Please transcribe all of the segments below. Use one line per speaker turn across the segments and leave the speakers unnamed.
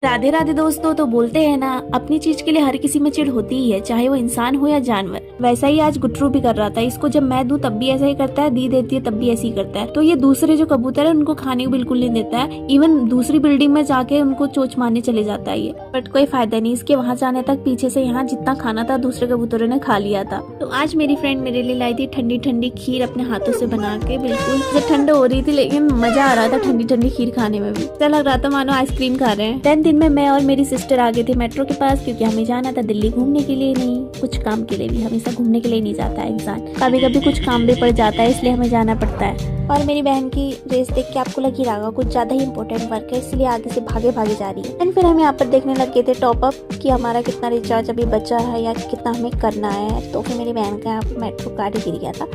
राधे राधे दोस्तों। तो बोलते हैं ना, अपनी चीज के लिए हर किसी में चिढ़ होती ही है, चाहे वो इंसान हो या जानवर। वैसा ही आज गुटरू भी कर रहा था। इसको जब मैं दूं तब भी ऐसा ही करता है, दी देती है तब भी ऐसे ही करता है। तो ये दूसरे जो कबूतर है उनको खाने को बिल्कुल नहीं देता है। इवन दूसरी बिल्डिंग में जाके उनको चोच मारने चले जाता है ये। बट कोई फायदा नहीं, इसके वहां जाने तक पीछे से यहाँ जितना खाना था दूसरे कबूतरों ने खा लिया था। तो आज मेरी फ्रेंड मेरे लिए लाई थी ठंडी ठंडी खीर अपने हाथों से बना के। बिल्कुल जब ठंड हो रही थी लेकिन मजा आ रहा था ठंडी ठंडी खीर खाने में भी। ऐसा लग रहा था मानो आइसक्रीम खा रहे हैं। दिन में मैं और मेरी सिस्टर आ गए थे मेट्रो के पास, क्योंकि हमें जाना था दिल्ली घूमने के लिए, नहीं कुछ काम के लिए भी। हमेशा घूमने के लिए नहीं जाता है इंसान, कभी कभी कुछ काम भी पड़ जाता है, इसलिए हमें जाना पड़ता है। और मेरी बहन की ड्रेस देख के आपको लग ही रहा होगा कुछ ज्यादा ही इंपॉर्टेंट वर्क है, इसलिए आगे से भागे भागे जा रही है। एंड फिर हम यहाँ पर देखने लग गए थे टॉप अप कि हमारा कितना रिचार्ज अभी बचा है या कितना हमें करना है। तो फिर मेरी बहन का यहाँ पर मेट्रो कार्ड गिर गया था,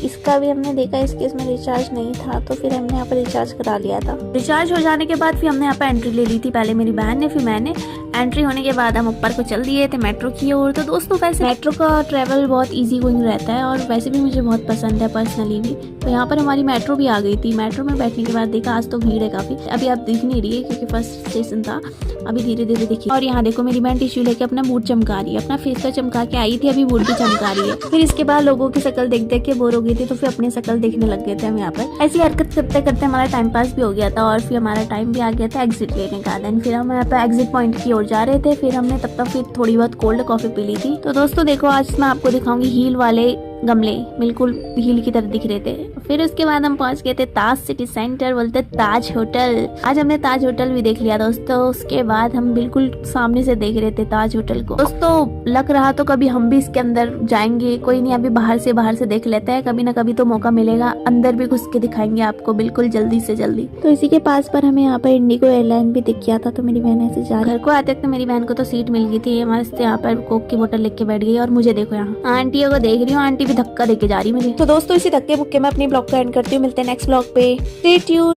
इसका भी हमने देखा, इसके इसमें रिचार्ज नहीं था तो फिर हमने यहाँ पर रिचार्ज करा लिया था। रिचार्ज हो जाने के बाद फिर हमने यहाँ पर एंट्री ले ली थी, पहले मेरी बहन ने फिर मैंने। एंट्री होने के बाद हम ऊपर को चल दिए थे मेट्रो की ओर। तो दोस्तों वैसे मेट्रो का ट्रेवल बहुत इजी गोइंग रहता है और वैसे भी मुझे बहुत पसंद है पर्सनली भी। तो यहाँ पर हमारी मेट्रो भी आ गई थी। मेट्रो में बैठने के बाद देखा आज तो भीड़ है काफी। अभी आप दिख नहीं रही है क्योंकि फर्स्ट स्टेशन था, अभी धीरे धीरे दिखी। और यहाँ देखो मेरी बहन टिश्यू लेके अपना बूट चमका रही है, अपना फेस तो चमका के आई थी, अभी बूट भी चमका रही है। फिर इसके बाद लोगों की शक्ल देख देख के बोर हो गई थी तो फिर अपनी शक्ल देखने लग गए थे हम यहाँ पर। ऐसी हरकत करते करते हमारा टाइम पास भी हो गया था और फिर हमारा टाइम भी आ गया था एग्जिट लेने का। देन फिर हम यहाँ पे एग्जिट पॉइंट की ओर जा रहे थे। फिर हमने तब तक फिर थोड़ी बहुत कोल्ड कॉफी पी ली थी। तो दोस्तों देखो आज मैं आपको दिखाऊंगी हील वाले गमले, बिल्कुल हील की तरह दिख रहे थे। फिर उसके बाद हम पहुंच गए थे ताज सिटी सेंटर, बोलते ताज होटल। आज हमने ताज होटल भी देख लिया दोस्तों। उसके बाद हम बिल्कुल सामने से देख रहे थे ताज होटल को। दोस्तों लग रहा तो कभी हम भी इसके अंदर जाएंगे, कोई नहीं अभी बाहर से देख लेते हैं, कभी ना कभी तो मौका मिलेगा, अंदर भी घुस के दिखाएंगे आपको बिल्कुल जल्दी से जल्दी। तो इसी के पास पर हमें यहाँ पर इंडिगो एयरलाइन भी दिख गया था। तो मेरी बहन ऐसे जा घर को आते तक मेरी बहन को तो सीट मिल गई थी, हमारे यहाँ पर कोक की बोतल लेके बैठ गई। और मुझे देखो यहाँ आंटियों को देख रही हूँ, आंटी धक्का देके जा रही मुझे। तो दोस्तों इसी धक्के मुक्के में अपनी ब्लॉग को एंड करती हूँ। मिलते हैं नेक्स्ट ब्लॉग पे, स्टे ट्यून्ड।